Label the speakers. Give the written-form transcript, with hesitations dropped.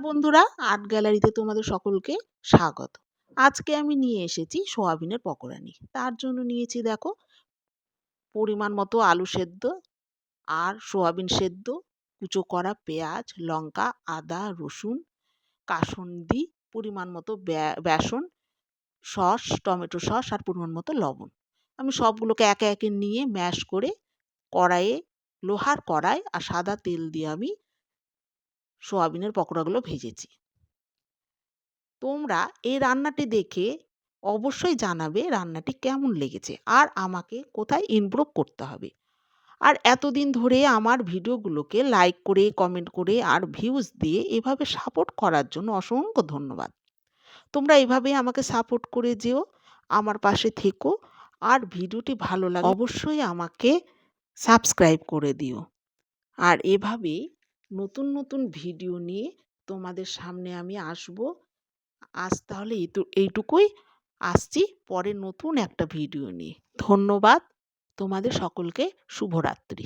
Speaker 1: বন্ধুরা, আর্ট গ্যালারিতে তোমাদের সকলকে স্বাগত। আজকে আমি নিয়ে এসেছি সোয়াবিনের পকোড়া নিয়ে। তার জন্য নিয়েছি দেখো পরিমাণ মতো আলু সেদ্ধ আর সোয়াবিন সেদ্ধ, কুচো করা পেঁয়াজ, লঙ্কা, আদা, রসুন, কাসুন্দি, পরিমাণ মতো বেসন, সস, টমেটো সস আর পরিমাণ মতো লবণ। আমি সবগুলোকে একে একে নিয়ে ম্যাশ করে কড়াইয়ে, লোহার কড়াই আর সাদা তেল দিয়ে আমি সোয়াবিনের পকোড়াগুলো ভেজেছি। তোমরা এই রান্নাটি দেখে অবশ্যই জানাবে রান্নাটি কেমন লেগেছে আর আমাকে কোথায় ইমপ্রুভ করতে হবে। আর এতদিন ধরে আমার ভিডিওগুলোকে লাইক করে, কমেন্ট করে আর ভিউজ দিয়ে এভাবে সাপোর্ট করার জন্য অসংখ্য ধন্যবাদ। তোমরা এভাবেই আমাকে সাপোর্ট করে যেও, আমার পাশে থেকো। আর ভিডিওটি ভালো লাগলে অবশ্যই আমাকে সাবস্ক্রাইব করে দিও। আর এভাবেই নতুন নতুন ভিডিও নিয়ে তোমাদের সামনে আমি আসবো। আজ তাহলে এইটুকুই, আসছি পরে নতুন একটা ভিডিও নিয়ে। ধন্যবাদ, তোমাদের সকলকে শুভরাত্রি।